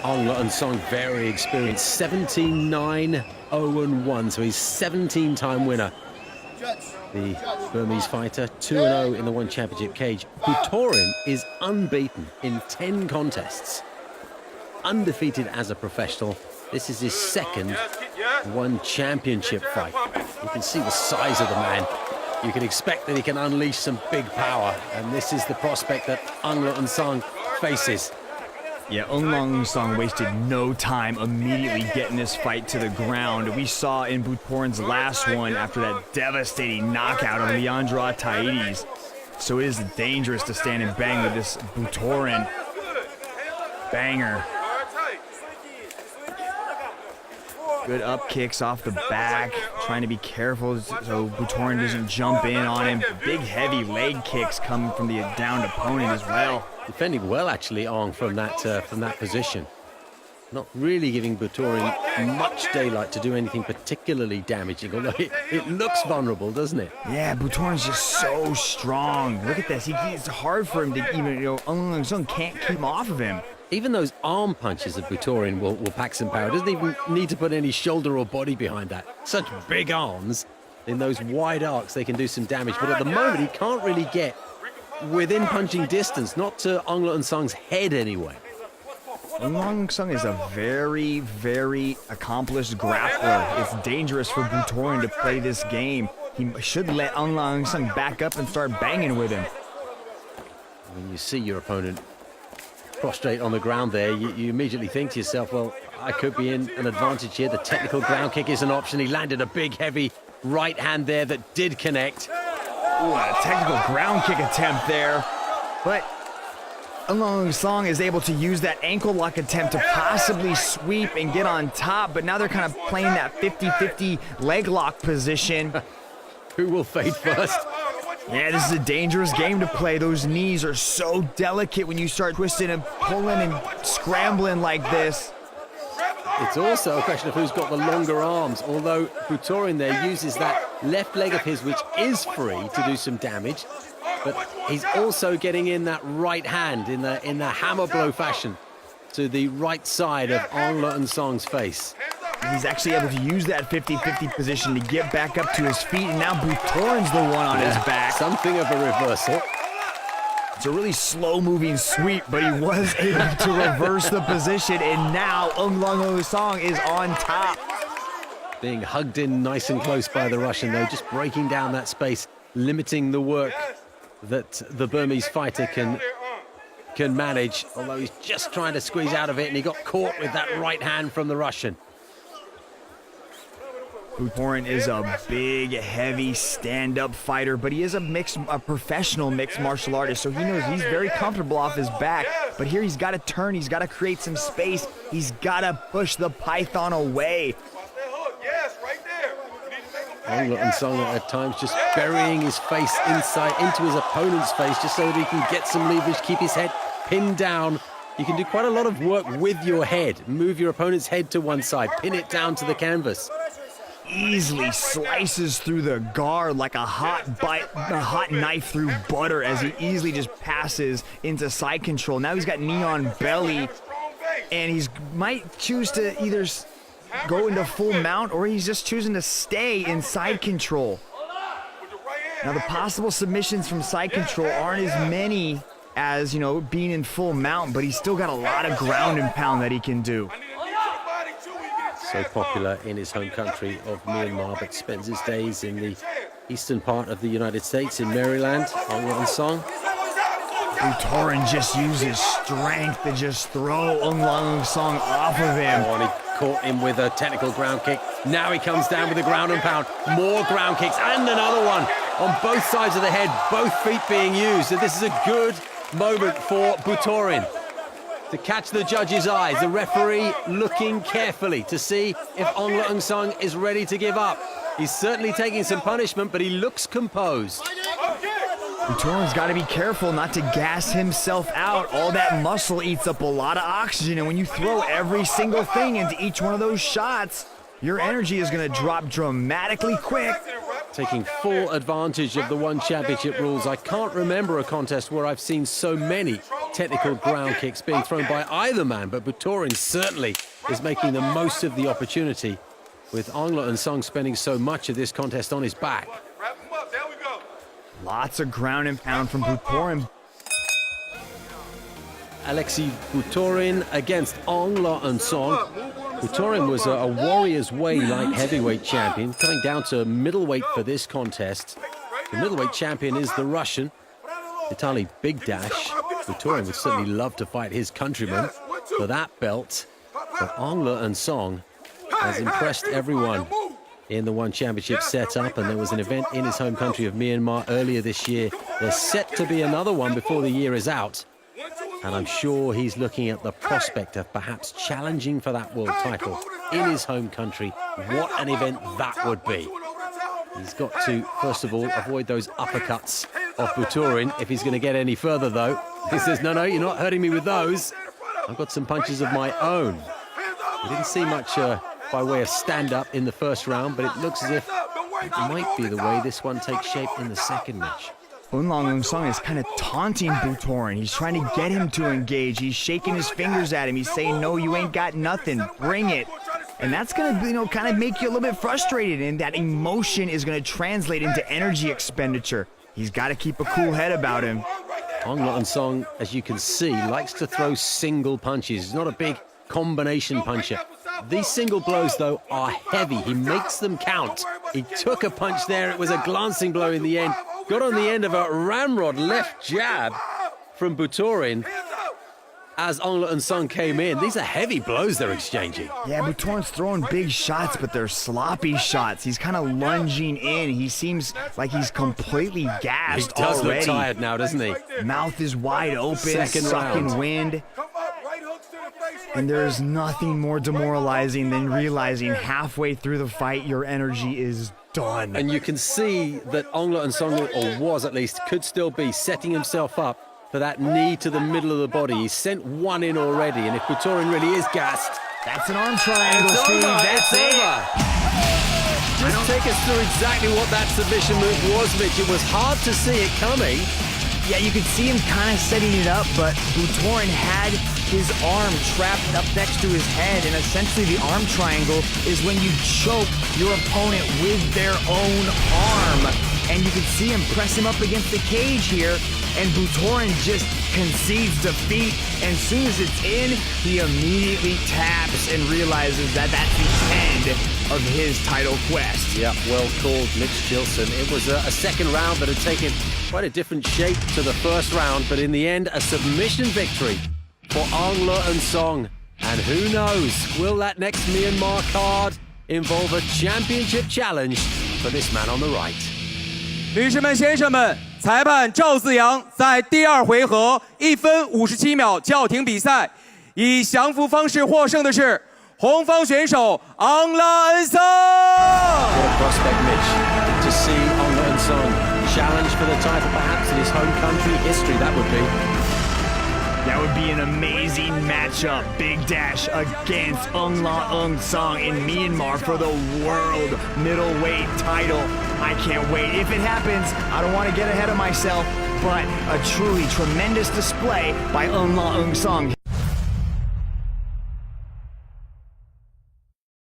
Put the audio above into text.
Ong Song, very experienced, 17-9-0-1, so he's 17-time winner. The Burmese fighter, 2-0 in the One Championship cage. BUTORIN is unbeaten in 10 contests, undefeated as a professional. This is his second One Championship fight. You can see the size of the man. You can expect that he can unleash some big power, and this is the prospect that Ong Song faces. Yeah, Ong Song wasted no time immediately getting this fight to the ground. We saw in BUTORIN's last one after that devastating knockout of Leandro Ataides. So it is dangerous to stand and bang with this BUTORIN banger. Good up kicks off the back, trying to be careful so BUTORIN doesn't jump in on him. Big heavy leg kicks coming from the downed opponent as well. Defending well, actually, Ong, from that position. Not really giving BUTORIN much daylight to do anything particularly damaging, although it looks vulnerable, doesn't it? Yeah, BUTORIN's just so strong. Look at this. It's hard for him to even, Ong Song can't keep him off of him. Even those arm punches of BUTORIN will pack some power. Doesn't even need to put any shoulder or body behind that. Such big arms. In those wide arcs, they can do some damage. But at the moment, he can't really get within punching distance, not to Ong Song's head anyway. Ong Song is a very, very accomplished grappler. It's dangerous for BUTORIN to play this game. He should let Ong Song back up and start banging with him. When you see your opponent prostrate on the ground there, you immediately think to yourself, well, I could be in an advantage here. The technical ground kick is an option. He landed a big, heavy right hand there that did connect. Ooh, a technical ground kick attempt there. But Ong Song is able to use that ankle lock attempt to possibly sweep and get on top, but now they're kind of playing that 50-50 leg lock position. Who will fade first? Yeah, this is a dangerous game to play. Those knees are so delicate when you start twisting and pulling and scrambling like this. It's also a question of who's got the longer arms, although BUTORIN there uses that left leg of his, which is free, to do some damage. But he's also getting in that right hand in the hammer blow fashion to the right side of Ong Song's face. He's actually able to use that 50-50 position to get back up to his feet, and now BUTORIN's the one on his back. Something of a reversal. It's a really slow-moving sweep, but he was able to reverse the position, and now Ong Song is on top. Being hugged in nice and close by the Russian, though, just breaking down that space, limiting the work that the Burmese fighter can manage, although he's just trying to squeeze out of it, and he got caught with that right hand from the Russian. BUTORIN is a big, heavy stand-up fighter, but he is a professional mixed martial artist, so he knows he's very comfortable off his back. But here he's got to turn, he's got to create some space, he's got to push the python away. Ong Song at times just burying his face inside into his opponent's face just so that he can get some leverage, keep his head pinned down. You can do quite a lot of work with your head. Move your opponent's head to one side, pin it down to the canvas. Easily slices through the guard like a hot knife through butter as he easily just passes into side control. Now he's got knee on belly, and he might choose to either go into full mount or he's just choosing to stay in side control. Now the possible submissions from side control aren't as many as, being in full mount, but he's still got a lot of ground and pound that he can do. So popular in his home country of Myanmar, but spends his days in the eastern part of the United States, in Maryland. Ong Song. BUTORIN just uses strength to just throw Ong Song off of him. Oh, and he caught him with a technical ground kick. Now he comes down with a ground and pound. More ground kicks, and another one on both sides of the head, both feet being used. And this is a good moment for BUTORIN to catch the judge's eyes. The referee looking carefully to see if Ong Song is ready to give up. He's certainly taking some punishment, but he looks composed. BUTORIN's got to be careful not to gas himself out. All that muscle eats up a lot of oxygen, and when you throw every single thing into each one of those shots, your energy is going to drop dramatically quick. Taking full advantage of the One Championship rules. I can't remember a contest where I've seen so many technical ground kicks being thrown by either man, but BUTORIN certainly is making the most of the opportunity, with Ong Le Song spending so much of this contest on his back. Lots of ground and pound from BUTORIN. Alexei BUTORIN against Ong Le Song. BUTORIN was a Warriors Way light heavyweight champion, coming down to middleweight for this contest. The middleweight champion is the Russian, Vitaly Big Dash. BUTORIN would certainly love to fight his countryman for that belt. But Ong Le Song has impressed everyone in the One Championship setup, and there was an event in his home country of Myanmar earlier this year. There's set to be another one before the year is out, and I'm sure he's looking at the prospect of perhaps challenging for that world title in his home country. What an event that would be. He's got to, first of all, avoid those uppercuts of BUTORIN if he's going to get any further, though. He says, no, you're not hurting me with those. I've got some punches of my own. We didn't see much by way of stand-up in the first round, but it looks as if it might be the way this one takes shape in the second match. Ong Le Song is kind of taunting BUTORIN. He's trying to get him to engage. He's shaking his fingers at him. He's saying, no, you ain't got nothing. Bring it. And that's going to, kind of make you a little bit frustrated, and that emotion is going to translate into energy expenditure. He's got to keep a cool head about him. Ong Le Song, as you can see, likes to throw single punches. He's not a big combination puncher. These single blows, though, are heavy. He makes them count. He took a punch there. It was a glancing blow in the end. Got on the end of a ramrod left jab from BUTORIN as Ong Le Song came in. These are heavy blows they're exchanging. Yeah, BUTORIN's throwing big shots, but they're sloppy shots. He's kind of lunging in. He seems like he's completely gassed He does already. look tired now, doesn't he? Mouth is wide open, Second sucking round. wind. And there's nothing more demoralizing than realizing halfway through the fight your energy is done. And you can see that Ong Le Song, or was at least, could still be setting himself up for that knee to the middle of the body. He's sent one in already, and if BUTORIN really is gassed, That's an arm triangle, it's Steve. over. That's It's it. over. Just take us through exactly what that submission move was, Mitch. It was hard to see it coming. Yeah, you could see him kind of setting it up, but BUTORIN had his arm trapped up next to his head, and essentially the arm triangle is when you choke your opponent with their own arm. And you can see him press him up against the cage here, and BUTORIN just concedes defeat. And as soon as it's in, he immediately taps and realizes that that's the end of his title quest. Yeah, well called, Mitch Chilson. It was a second round that had taken quite a different shape to the first round, but in the end, a submission victory for Ong Le Song. And who knows, will that next Myanmar card involve a championship challenge for this man on the right? 女士们、先生们，裁判赵自扬在第二回合1分57秒叫停比赛，以降服方式获胜的是红方选手昂拉恩桑。 What a prospect, Mitch, to see Ong Le Song challenge for the title, perhaps in his home country history, that would be. That would be an amazing matchup. Big Dash against Ong Le Song in Myanmar for the world middleweight title. I can't wait. If it happens, I don't want to get ahead of myself, but a truly tremendous display by Ong Le Song.